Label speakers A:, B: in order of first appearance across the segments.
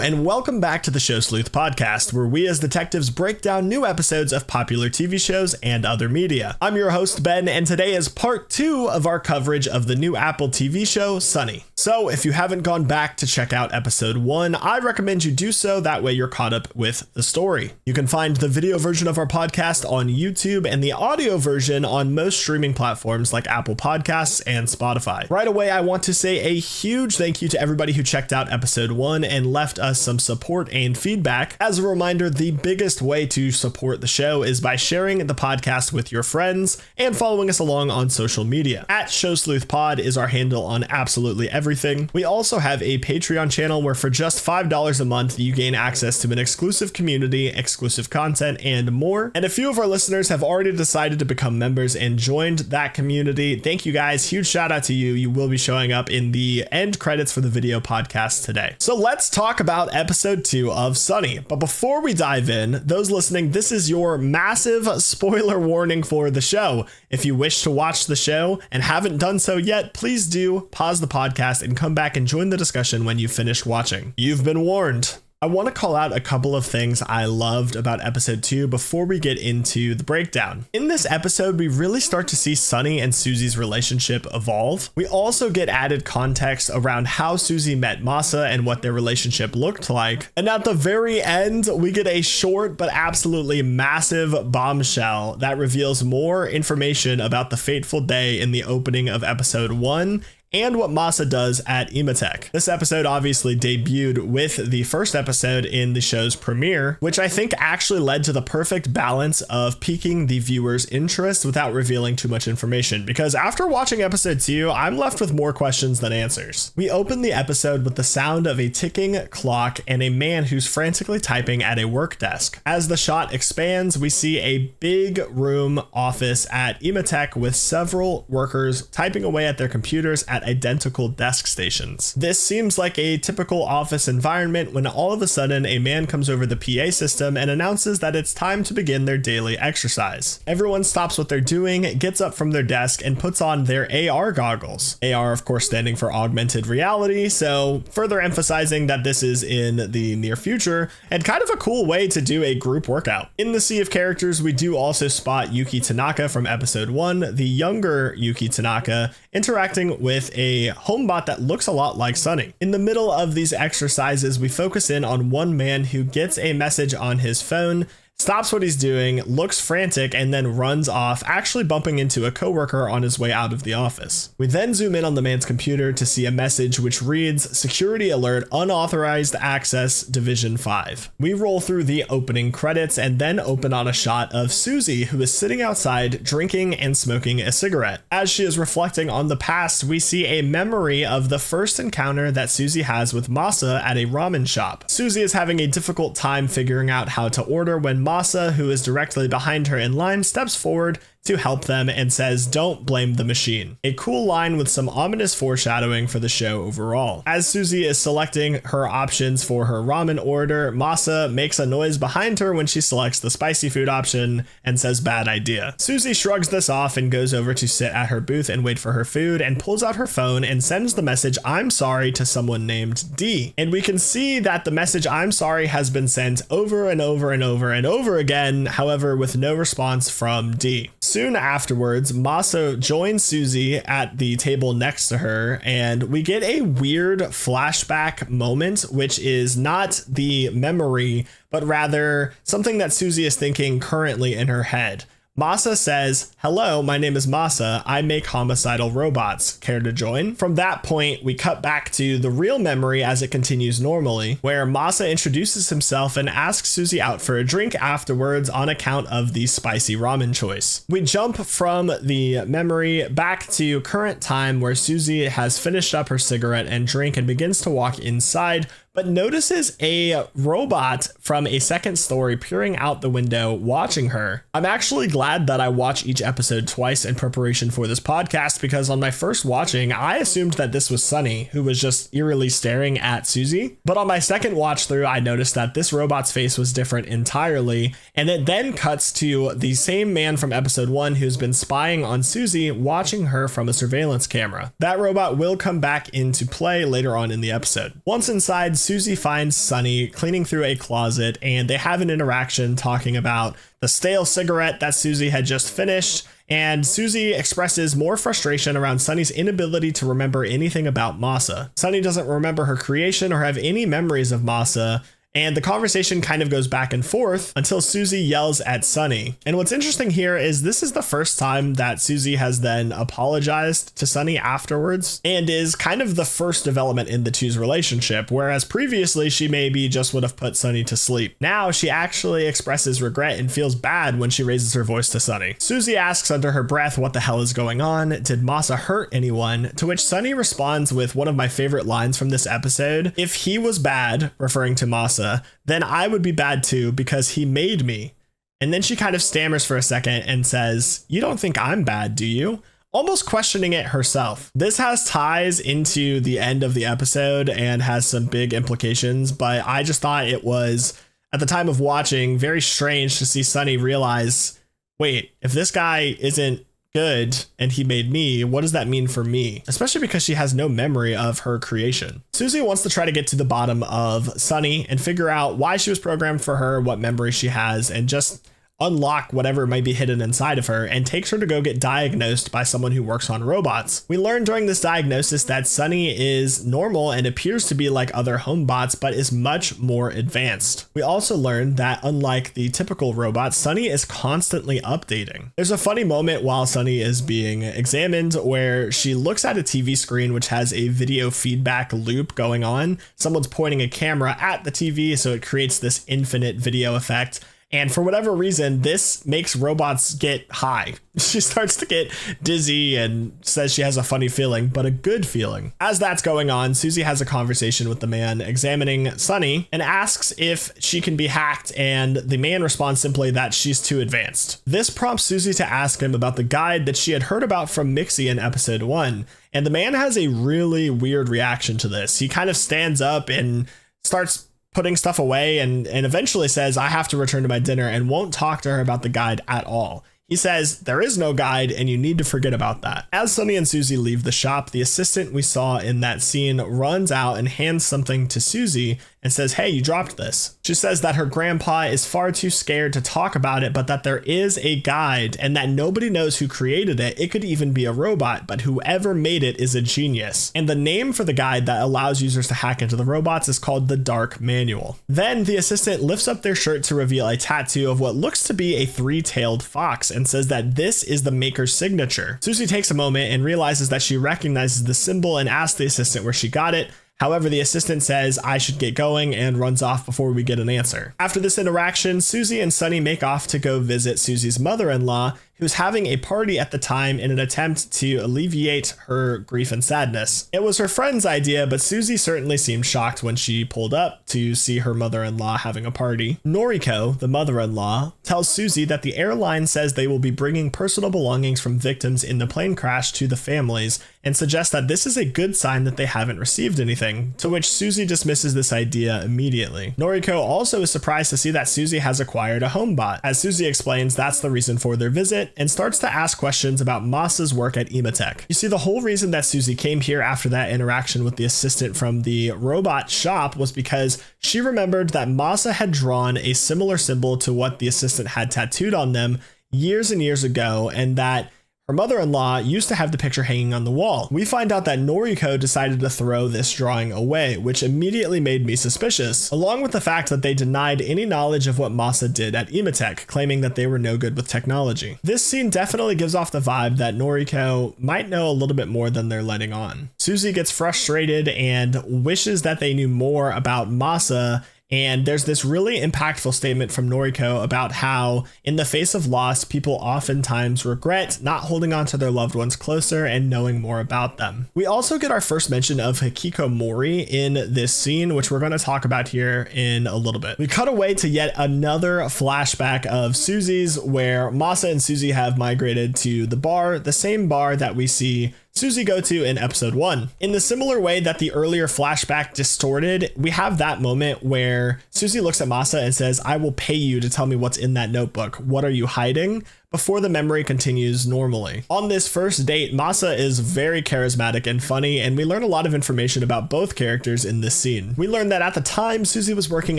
A: and welcome back to the Show Sleuth podcast, where we as detectives break down new episodes of popular TV shows and other media. I'm your host, Ben, and today is part 2 of our coverage of the new Apple TV show, Sunny. So if you haven't gone back to check out episode 1, I recommend you do so, that way you're caught up with the story. You can find the video version of our podcast on YouTube and the audio version on most streaming platforms like Apple Podcasts and Spotify. Right away, I want to say a huge thank you to everybody who checked out episode 1 and left us some support and feedback. As a reminder, the biggest way to support the show is by sharing the podcast with your friends and following us along on social media. At Show Sleuth Pod is our handle on absolutely everything. We also have a Patreon channel where for just $5 a month, you gain access to an exclusive community, exclusive content, and more. And a few of our listeners have already decided to become members and joined that community. Thank you guys. Huge shout out to you. You will be showing up in the end credits for the video podcast today. So let's talk about episode 2 of Sunny. But before we dive in, those listening, this is your massive spoiler warning for the show. If you wish to watch the show and haven't done so yet, please do pause the podcast and come back and join the discussion when you've finished watching. You've been warned. I want to call out a couple of things I loved about episode 2 before we get into the breakdown. In this episode, we really start to see Sunny and Susie's relationship evolve. We also get added context around how Susie met Masa and what their relationship looked like. And at the very end, we get a short but absolutely massive bombshell that reveals more information about the fateful day in the opening of episode 1 and what Masa does at Ematech. This episode obviously debuted with the first episode in the show's premiere, which I think actually led to the perfect balance of piquing the viewer's interest without revealing too much information, because after watching episode 2, I'm left with more questions than answers. We open the episode with the sound of a ticking clock and a man who's frantically typing at a work desk. As the shot expands, we see a big room office at Ematech with several workers typing away at their computers at identical desk stations. This seems like a typical office environment when all of a sudden a man comes over the PA system and announces that it's time to begin their daily exercise. Everyone stops what they're doing, gets up from their desk, and puts on their AR goggles. AR, of course, standing for augmented reality, so further emphasizing that this is in the near future and kind of a cool way to do a group workout. In the sea of characters, we do also spot Yuki Tanaka from episode 1, the younger Yuki Tanaka, interacting with a homebot that looks a lot like Sunny. In the middle of these exercises, we focus in on one man who gets a message on his phone, stops what he's doing, looks frantic, and then runs off, actually bumping into a coworker on his way out of the office. We then zoom in on the man's computer to see a message which reads, "Security alert, unauthorized access, Division 5. We roll through the opening credits and then open on a shot of Susie, who is sitting outside drinking and smoking a cigarette. As she is reflecting on the past, we see a memory of the first encounter that Susie has with Masa at a ramen shop. Susie is having a difficult time figuring out how to order when Masa, who is directly behind her in line, steps forward to help them and says, "Don't blame the machine." A cool line with some ominous foreshadowing for the show overall. As Susie is selecting her options for her ramen order, Masa makes a noise behind her when she selects the spicy food option and says, "Bad idea." Susie shrugs this off and goes over to sit at her booth and wait for her food and pulls out her phone and sends the message, "I'm sorry," to someone named D. And we can see that the message, "I'm sorry," has been sent over and over and over and over again, however, with no response from D. Soon afterwards, Masa joins Susie at the table next to her, and we get a weird flashback moment, which is not the memory, but rather something that Susie is thinking currently in her head. Masa says, "Hello, my name is Masa. I make homicidal robots. Care to join?" From that point, we cut back to the real memory as it continues normally, where Masa introduces himself and asks Susie out for a drink afterwards on account of the spicy ramen choice. We jump from the memory back to current time, where Susie has finished up her cigarette and drink and begins to walk inside, but notices a robot from a second story peering out the window watching her. I'm actually glad that I watch each episode twice in preparation for this podcast, because on my first watching, I assumed that this was Sunny, who was just eerily staring at Susie. But on my second watch through, I noticed that this robot's face was different entirely, and it then cuts to the same man from episode 1 who's been spying on Susie, watching her from a surveillance camera. That robot will come back into play later on in the episode. Once inside, Susie finds Sunny cleaning through a closet, and they have an interaction talking about the stale cigarette that Susie had just finished. And Susie expresses more frustration around Sunny's inability to remember anything about Masa. Sunny doesn't remember her creation or have any memories of Masa, and the conversation kind of goes back and forth until Susie yells at Sunny. And what's interesting here is this is the first time that Susie has then apologized to Sunny afterwards, and is kind of the first development in the two's relationship, whereas previously she maybe just would have put Sunny to sleep. Now she actually expresses regret and feels bad when she raises her voice to Sunny. Susie asks under her breath what the hell is going on, did Masa hurt anyone? To which Sunny responds with one of my favorite lines from this episode: "If he was bad," referring to Masa, "then I would be bad too because he made me." And then she kind of stammers for a second and says, "You don't think I'm bad, do you?" Almost questioning it herself. This has ties into the end of the episode and has some big implications, but I just thought it was, at the time of watching, very strange to see Sunny realize, wait, if this guy isn't good and he made me, what does that mean for me? Especially because she has no memory of her creation. Susie wants to try to get to the bottom of Sunny and figure out why she was programmed for her, what memory she has, and just unlock whatever might be hidden inside of her, and takes her to go get diagnosed by someone who works on robots. We learn during this diagnosis that Sunny is normal and appears to be like other homeBots, but is much more advanced. We also learn that unlike the typical robot, Sunny is constantly updating. There's a funny moment while Sunny is being examined where she looks at a TV screen which has a video feedback loop going on. Someone's pointing a camera at the TV, so it creates this infinite video effect. And for whatever reason, this makes robots get high. She starts to get dizzy and says she has a funny feeling, but a good feeling. As that's going on, Susie has a conversation with the man examining Sunny and asks if she can be hacked, and the man responds simply that she's too advanced. This prompts Susie to ask him about the guide that she had heard about from Mixie in episode 1, and the man has a really weird reaction to this. He kind of stands up and starts putting stuff away and eventually says, "I have to return to my dinner," and won't talk to her about the guide at all. He says there is no guide and you need to forget about that. As Sunny and Susie leave the shop, the assistant we saw in that scene runs out and hands something to Susie and says, "Hey, you dropped this." She says that her grandpa is far too scared to talk about it, but that there is a guide and that nobody knows who created it. It could even be a robot, but whoever made it is a genius. And the name for the guide that allows users to hack into the robots is called the Dark Manual. Then the assistant lifts up their shirt to reveal a tattoo of what looks to be a three-tailed fox and says that this is the maker's signature. Susie takes a moment and realizes that she recognizes the symbol and asks the assistant where she got it. However, the assistant says, "I should get going," and runs off before we get an answer. After this interaction, Susie and Sunny make off to go visit Susie's mother-in-law, who's having a party at the time in an attempt to alleviate her grief and sadness. It was her friend's idea, but Susie certainly seemed shocked when she pulled up to see her mother-in-law having a party. Noriko, the mother-in-law, tells Susie that the airline says they will be bringing personal belongings from victims in the plane crash to the families, and suggests that this is a good sign that they haven't received anything, to which Susie dismisses this idea immediately. Noriko also is surprised to see that Susie has acquired a homebot. As Susie explains, that's the reason for their visit, and starts to ask questions about Masa's work at Ematech. You see, the whole reason that Susie came here after that interaction with the assistant from the robot shop was because she remembered that Masa had drawn a similar symbol to what the assistant had tattooed on them years and years ago, and that her mother-in-law used to have the picture hanging on the wall. We find out that Noriko decided to throw this drawing away, which immediately made me suspicious, along with the fact that they denied any knowledge of what Masa did at Ematech, claiming that they were no good with technology. This scene definitely gives off the vibe that Noriko might know a little bit more than they're letting on. Susie gets frustrated and wishes that they knew more about Masa. And there's this really impactful statement from Noriko about how, in the face of loss, people oftentimes regret not holding on to their loved ones closer and knowing more about them. We also get our first mention of Hikikomori in this scene, which we're going to talk about here in a little bit. We cut away to yet another flashback of Susie's, where Masa and Susie have migrated to the bar, the same bar that we see Susie go to in episode 1. In the similar way that the earlier flashback distorted, we have that moment where Susie looks at Masa and says, "I will pay you to tell me what's in that notebook. What are you hiding?" before the memory continues normally. On this first date, Masa is very charismatic and funny, and we learn a lot of information about both characters in this scene. We learn that at the time, Susie was working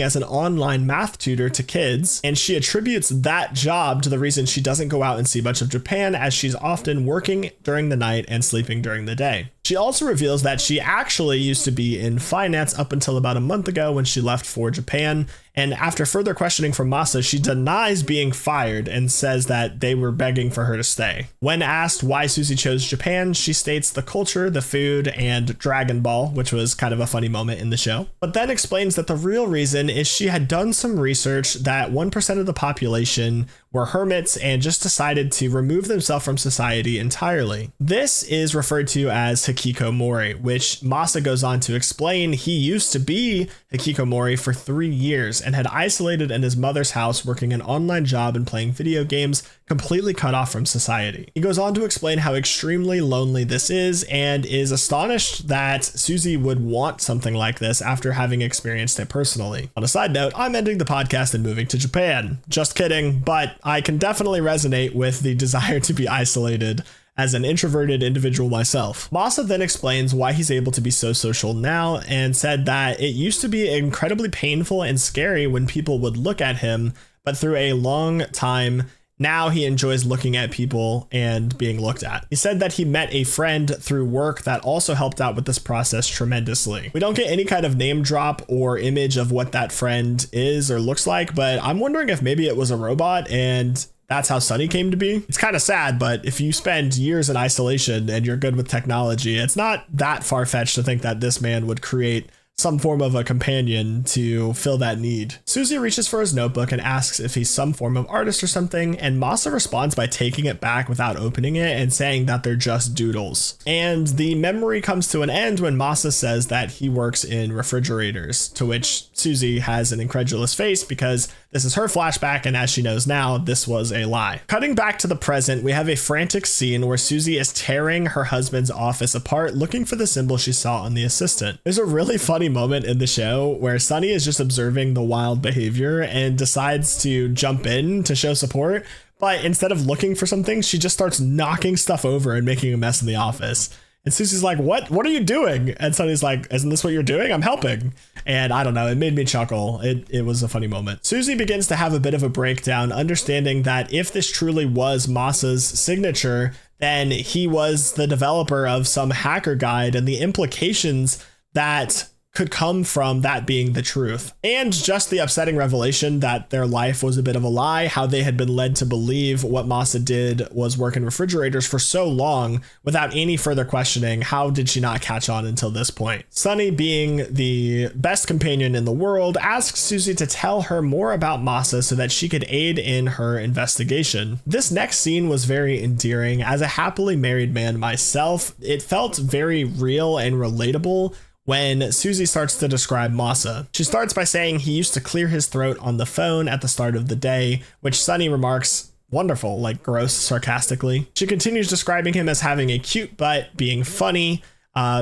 A: as an online math tutor to kids, and she attributes that job to the reason she doesn't go out and see much of Japan, as she's often working during the night and sleeping during the day. She also reveals that she actually used to be in finance up until about a month ago when she left for Japan. And after further questioning from Masa, she denies being fired and says that they were begging for her to stay. When asked why Susie chose Japan, she states the culture, the food, and Dragon Ball, which was kind of a funny moment in the show. But then explains that the real reason is she had done some research that 1% of the population were hermits and just decided to remove themselves from society entirely. This is referred to as hikikomori, which Masa goes on to explain he used to be hikikomori for 3 years and had isolated in his mother's house working an online job and playing video games, completely cut off from society. He goes on to explain how extremely lonely this is and is astonished that Susie would want something like this after having experienced it personally. On a side note, I'm ending the podcast and moving to Japan. Just kidding, but I can definitely resonate with the desire to be isolated as an introverted individual myself. Masa then explains why he's able to be so social now and said that it used to be incredibly painful and scary when people would look at him, but through a long time, now he enjoys looking at people and being looked at. He said that he met a friend through work that also helped out with this process tremendously. We don't get any kind of name drop or image of what that friend is or looks like, but I'm wondering if maybe it was a robot and that's how Sunny came to be. It's kind of sad, but if you spend years in isolation and you're good with technology, it's not that far-fetched to think that this man would create some form of a companion to fill that need. Susie reaches for his notebook and asks if he's some form of artist or something, and Masa responds by taking it back without opening it and saying that they're just doodles. And the memory comes to an end when Masa says that he works in refrigerators, to which Susie has an incredulous face because this is her flashback, and as she knows now, this was a lie. Cutting back to the present, we have a frantic scene where Susie is tearing her husband's office apart looking for the symbol she saw on the assistant. There's a really funny moment in the show where Sunny is just observing the wild behavior and decides to jump in to show support, but instead of looking for something, she just starts knocking stuff over and making a mess in the office. And Susie's like, what are you doing? And Sunny's like, isn't this what you're doing? I'm helping. And I don't know, it made me chuckle. It was a funny moment. Susie begins to have a bit of a breakdown, understanding that if this truly was Masa's signature, then he was the developer of some hacker guide and the implications that could come from that being the truth. And just the upsetting revelation that their life was a bit of a lie, how they had been led to believe what Masa did was work in refrigerators for so long without any further questioning. How did she not catch on until this point? Sunny, being the best companion in the world, asks Susie to tell her more about Masa so that she could aid in her investigation. This next scene was very endearing. As a happily married man myself, it felt very real and relatable when Susie starts to describe Masa. She starts by saying he used to clear his throat on the phone at the start of the day, which Sunny remarks, wonderful, like gross, sarcastically. She continues describing him as having a cute butt, being funny,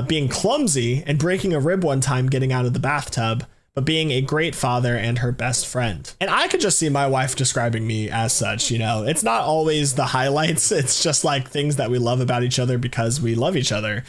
A: being clumsy, and breaking a rib one time getting out of the bathtub, but being a great father and her best friend. And I could just see my wife describing me as such, you know. It's not always the highlights, it's just like things that we love about each other because we love each other.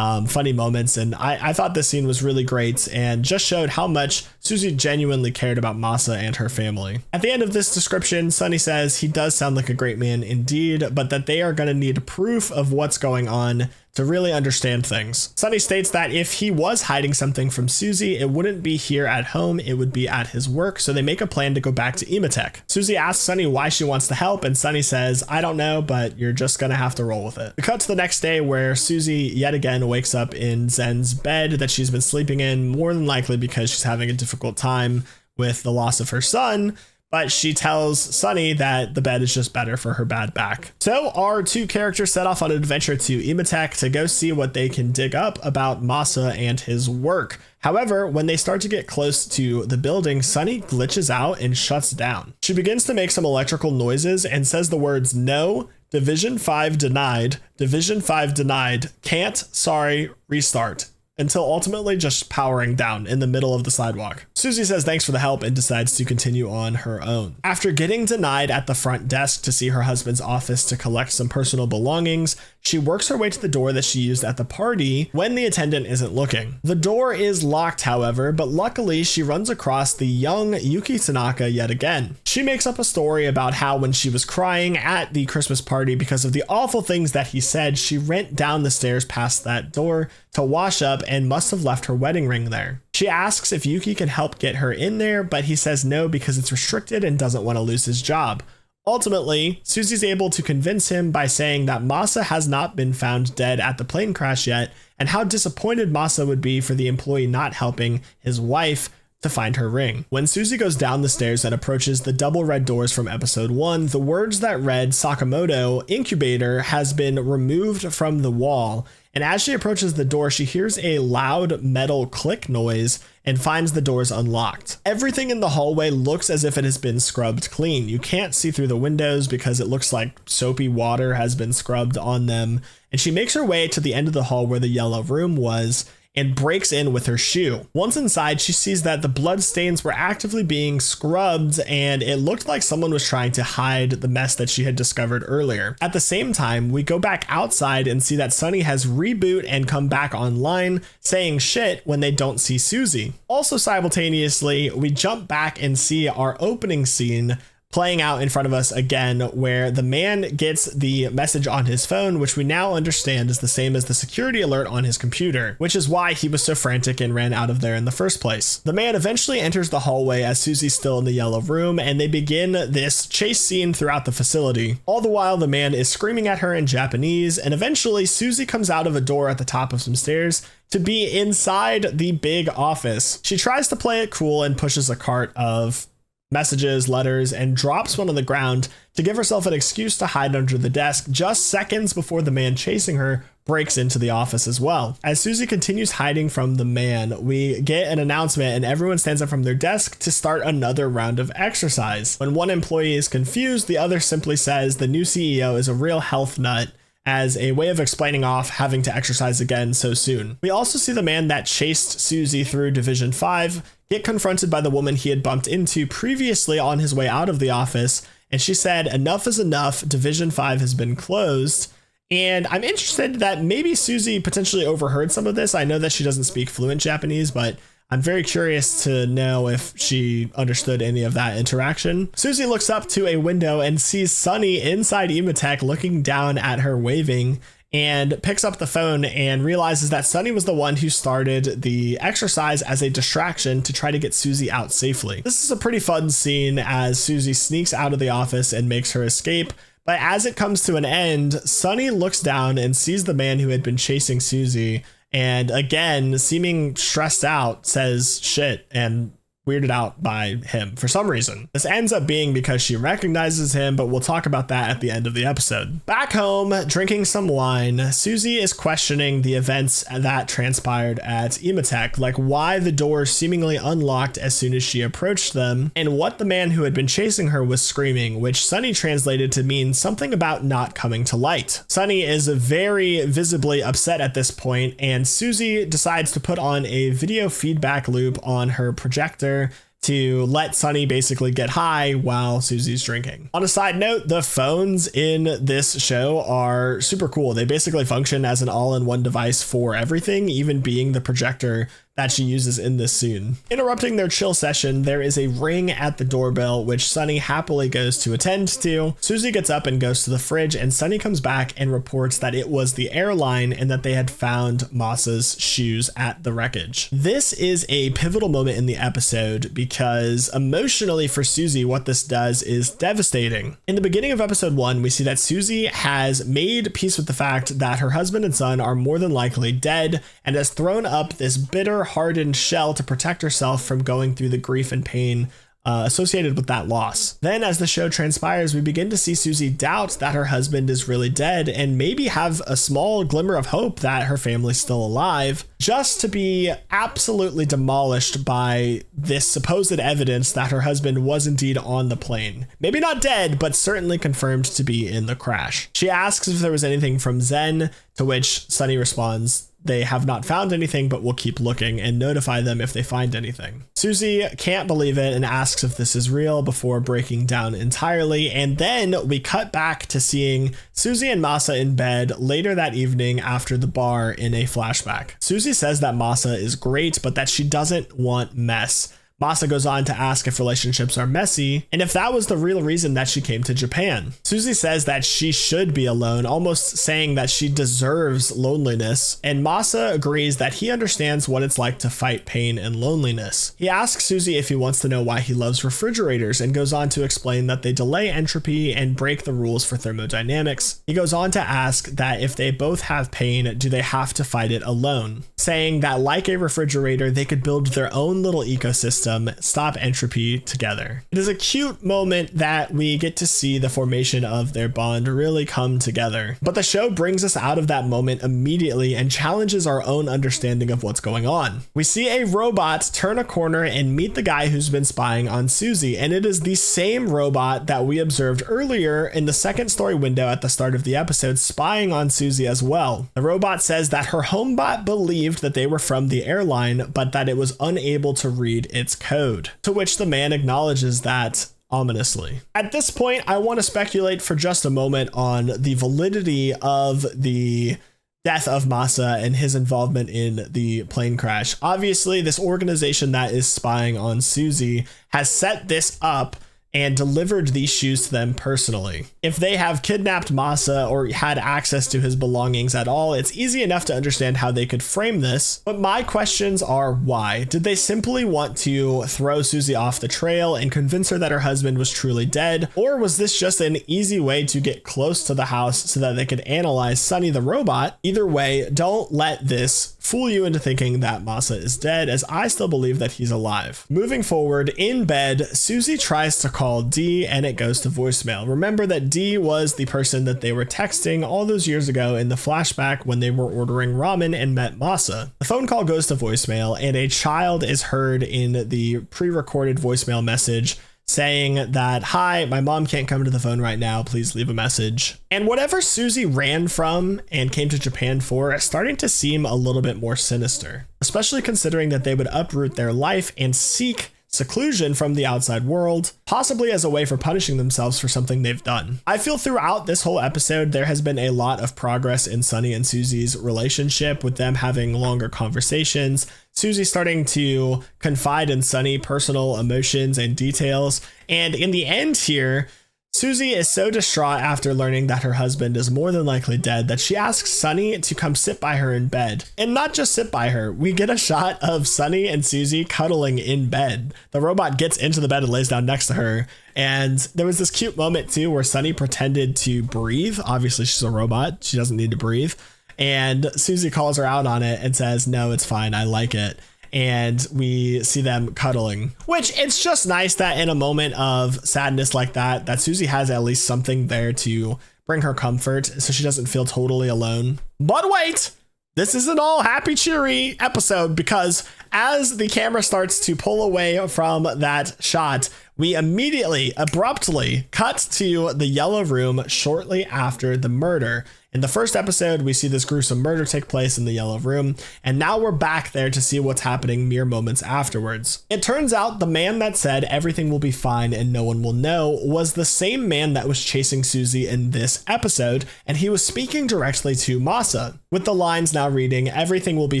A: Funny moments, and I thought this scene was really great and just showed how much Susie genuinely cared about Masa and her family. At the end of this description, Sunny says he does sound like a great man indeed, but that they are going to need proof of what's going on to really understand things. Sunny states that if he was hiding something from Susie, it wouldn't be here at home, it would be at his work, so they make a plan to go back to Imatech. Susie asks Sunny why she wants to help, and Sunny says, I don't know, but you're just gonna have to roll with it. We cut to the next day where Susie yet again wakes up in Zen's bed that she's been sleeping in, more than likely because she's having a difficult time with the loss of her son. But she tells Sunny that the bed is just better for her bad back. So our two characters set off on an adventure to Imatech to go see what they can dig up about Masa and his work. However, when they start to get close to the building, Sunny glitches out and shuts down. She begins to make some electrical noises and says the words, no, Division 5 denied, Division 5 denied, can't, sorry, restart. until ultimately just powering down in the middle of the sidewalk. Susie says thanks for the help and decides to continue on her own. After getting denied at the front desk to see her husband's office to collect some personal belongings, she works her way to the door that she used at the party when the attendant isn't looking. The door is locked, however, but luckily she runs across the young Yuki Tanaka yet again. She makes up a story about how when she was crying at the Christmas party because of the awful things that he said, she went down the stairs past that door to wash up and must have left her wedding ring there. She asks if Yuki can help get her in there, but he says no because it's restricted and doesn't want to lose his job. Ultimately, Susie's able to convince him by saying that Masa has not been found dead at the plane crash yet, and how disappointed Masa would be for the employee not helping his wife to find her ring. When Susie goes down the stairs and approaches the double red doors from episode 1, the words that read Sakamoto Incubator has been removed from the wall, and as she approaches the door, she hears a loud metal click noise and finds the doors unlocked. Everything in the hallway looks as if it has been scrubbed clean. You can't see through the windows because it looks like soapy water has been scrubbed on them, and she makes her way to the end of the hall where the yellow room was and breaks in with her shoe. Once inside, she sees that the blood stains were actively being scrubbed, and it looked like someone was trying to hide the mess that she had discovered earlier. At the same time, we go back outside and see that Sunny has reboot and come back online, saying shit when they don't see Susie. Also simultaneously, we jump back and see our opening scene playing out in front of us again, where the man gets the message on his phone, which we now understand is the same as the security alert on his computer, which is why he was so frantic and ran out of there in the first place. The man eventually enters the hallway as Susie's still in the yellow room, and they begin this chase scene throughout the facility. All the while, the man is screaming at her in Japanese, and eventually Susie comes out of a door at the top of some stairs to be inside the big office. She tries to play it cool and pushes a cart of messages, letters, and drops one on the ground to give herself an excuse to hide under the desk just seconds before the man chasing her breaks into the office as well. As Susie continues hiding from the man, we get an announcement and everyone stands up from their desk to start another round of exercise. When one employee is confused, the other simply says the new CEO is a real health nut, as a way of explaining off having to exercise again so soon. We also see the man that chased Susie through Division 5 get confronted by the woman he had bumped into previously on his way out of the office, and she said, "Enough is enough, Division 5 has been closed." And I'm interested that maybe Susie potentially overheard some of this. I know that she doesn't speak fluent Japanese, but I'm very curious to know if she understood any of that interaction. Susie looks up to a window and sees Sunny inside Imatech looking down at her waving, and picks up the phone and realizes that Sunny was the one who started the exercise as a distraction to try to get Susie out safely. This is a pretty fun scene as Susie sneaks out of the office and makes her escape. But as it comes to an end, Sunny looks down and sees the man who had been chasing Susie, and again, seeming stressed out, says shit and weirded out by him for some reason. This ends up being because she recognizes him, but we'll talk about that at the end of the episode. Back home, drinking some wine, Susie is questioning the events that transpired at Imatech, like why the doors seemingly unlocked as soon as she approached them, and what the man who had been chasing her was screaming, which Sunny translated to mean something about not coming to light. Sunny is very visibly upset at this point, and Susie decides to put on a video feedback loop on her projector to let Sunny basically get high while Susie's drinking. On a side note, the phones in this show are super cool. They basically function as an all-in-one device for everything, even being the projector that she uses in this scene. Interrupting their chill session, there is a ring at the doorbell, which Sunny happily goes to attend to. Susie gets up and goes to the fridge, and Sunny comes back and reports that it was the airline and that they had found Masa's shoes at the wreckage. This is a pivotal moment in the episode because emotionally for Susie, what this does is devastating. In the beginning of episode 1, we see that Susie has made peace with the fact that her husband and son are more than likely dead and has thrown up this bitter, hardened shell to protect herself from going through the grief and pain associated with that loss. Then as the show transpires, we begin to see Susie doubt that her husband is really dead and maybe have a small glimmer of hope that her family's still alive, just to be absolutely demolished by this supposed evidence that her husband was indeed on the plane. Maybe not dead, but certainly confirmed to be in the crash. She asks if there was anything from Zen, to which Sunny responds they have not found anything, but will keep looking and notify them if they find anything. Susie can't believe it and asks if this is real before breaking down entirely. And then we cut back to seeing Susie and Masa in bed later that evening after the bar in a flashback. Susie says that Masa is great, but that she doesn't want mess. Masa goes on to ask if relationships are messy and if that was the real reason that she came to Japan. Susie says that she should be alone, almost saying that she deserves loneliness, and Masa agrees that he understands what it's like to fight pain and loneliness. He asks Susie if he wants to know why he loves refrigerators and goes on to explain that they delay entropy and break the rules for thermodynamics. He goes on to ask that if they both have pain, do they have to fight it alone, saying that like a refrigerator, they could build their own little ecosystem, stop entropy together. It is a cute moment that we get to see the formation of their bond really come together. But the show brings us out of that moment immediately and challenges our own understanding of what's going on. We see a robot turn a corner and meet the guy who's been spying on Susie, and it is the same robot that we observed earlier in the second story window at the start of the episode, spying on Susie as well. The robot says that her homebot believed that they were from the airline, but that it was unable to read its code, to which the man acknowledges that ominously. At this point, I want to speculate for just a moment on the validity of the death of Masa and his involvement in the plane crash. Obviously, this organization that is spying on Susie has set this up and delivered these shoes to them personally. If they have kidnapped Masa or had access to his belongings at all, it's easy enough to understand how they could frame this. But my questions are why? Did they simply want to throw Susie off the trail and convince her that her husband was truly dead? Or was this just an easy way to get close to the house so that they could analyze Sunny the robot? Either way, don't let this fool you into thinking that Masa is dead, as I still believe that he's alive. Moving forward, in bed, Susie tries to call D and it goes to voicemail. Remember that D was the person that they were texting all those years ago in the flashback when they were ordering ramen and met Masa. The phone call goes to voicemail and a child is heard in the pre-recorded voicemail message saying that, "Hi, my mom can't come to the phone right now. Please leave a message." And whatever Susie ran from and came to Japan for is starting to seem a little bit more sinister, especially considering that they would uproot their life and seek seclusion from the outside world, possibly as a way for punishing themselves for something they've done. I feel throughout this whole episode, there has been a lot of progress in Sunny and Susie's relationship, with them having longer conversations, Susie starting to confide in Sunny personal emotions and details. And in the end here, Susie is so distraught after learning that her husband is more than likely dead that she asks Sunny to come sit by her in bed. And not just sit by her, we get a shot of Sunny and Susie cuddling in bed. The robot gets into the bed and lays down next to her. And there was this cute moment too where Sunny pretended to breathe. Obviously she's a robot, she doesn't need to breathe. And Susie calls her out on it and says, "No, it's fine, I like it." And we see them cuddling, which it's just nice that in a moment of sadness like that, that Susie has at least something there to bring her comfort so she doesn't feel totally alone. But wait, this isn't all happy, cheery episode, because as the camera starts to pull away from that shot, we immediately, abruptly cut to the yellow room shortly after the murder. In the first episode, we see this gruesome murder take place in the yellow room, and now we're back there to see what's happening mere moments afterwards. It turns out the man that said everything will be fine and no one will know was the same man that was chasing Susie in this episode, and he was speaking directly to Masa, with the lines now reading, "Everything will be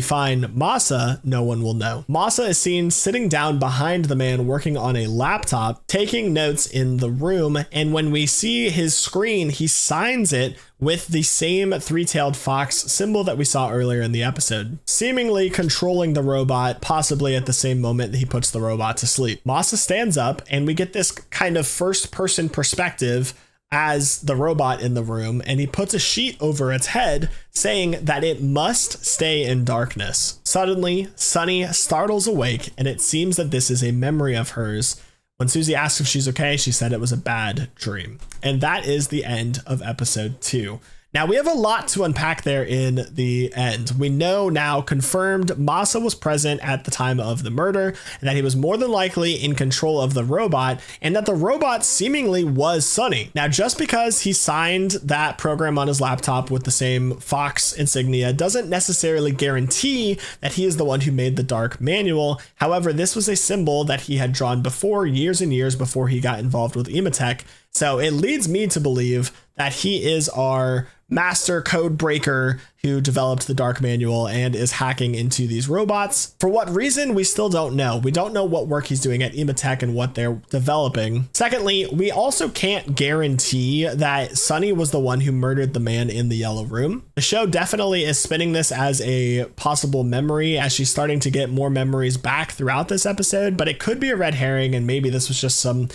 A: fine, Masa, no one will know." Masa is seen sitting down behind the man working on a laptop, taking notes in the room, and when we see his screen, he signs it with the same three-tailed fox symbol that we saw earlier in the episode, seemingly controlling the robot, possibly at the same moment that he puts the robot to sleep. Masa stands up and we get this kind of first-person perspective as the robot in the room, and he puts a sheet over its head saying that it must stay in darkness. Suddenly, Sunny startles awake, and it seems that this is a memory of hers. When Susie asks if she's okay, she said it was a bad dream. And that is the end of episode 2. Now, we have a lot to unpack there in the end. We know now, confirmed, Masa was present at the time of the murder, and that he was more than likely in control of the robot, and that the robot seemingly was Sonny. Now, just because he signed that program on his laptop with the same Fox insignia doesn't necessarily guarantee that he is the one who made the dark manual. However, this was a symbol that he had drawn before, years and years before he got involved with Ematech. So it leads me to believe that he is our master code breaker who developed the dark manual and is hacking into these robots. For what reason, we still don't know. We don't know what work he's doing at Ematech and what they're developing. Secondly, we also can't guarantee that Sonny was the one who murdered the man in the yellow room. The show definitely is spinning this as a possible memory, as she's starting to get more memories back throughout this episode, but it could be a red herring, and maybe this was just some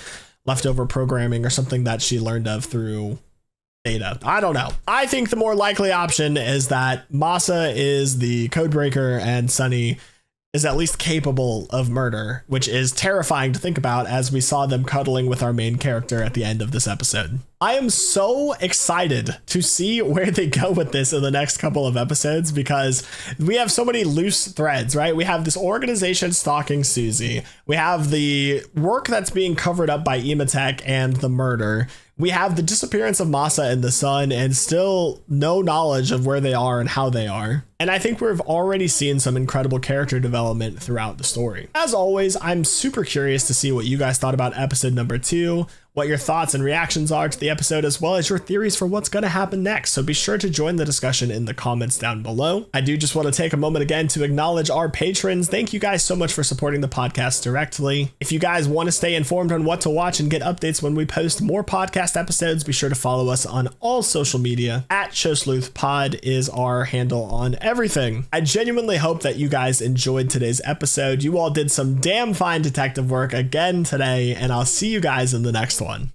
A: leftover programming or something that she learned of through data. I don't know. I think the more likely option is that Masa is the codebreaker and Sonny is at least capable of murder, which is terrifying to think about as we saw them cuddling with our main character at the end of this episode. I am so excited to see where they go with this in the next couple of episodes, because we have so many loose threads, right? We have this organization stalking Susie. We have the work that's being covered up by Ematech and the murder. We have the disappearance of Masa and the sun, and still no knowledge of where they are and how they are. And I think we've already seen some incredible character development throughout the story. As always, I'm super curious to see what you guys thought about episode number 2, what your thoughts and reactions are to the episode, as well as your theories for what's going to happen next. So be sure to join the discussion in the comments down below. I do just want to take a moment again to acknowledge our patrons. Thank you guys so much for supporting the podcast directly. If you guys want to stay informed on what to watch and get updates when we post more podcast episodes, be sure to follow us on all social media. @SleuthPod is our handle on everything. I genuinely hope that you guys enjoyed today's episode. You all did some damn fine detective work again today, and I'll see you guys in the next one.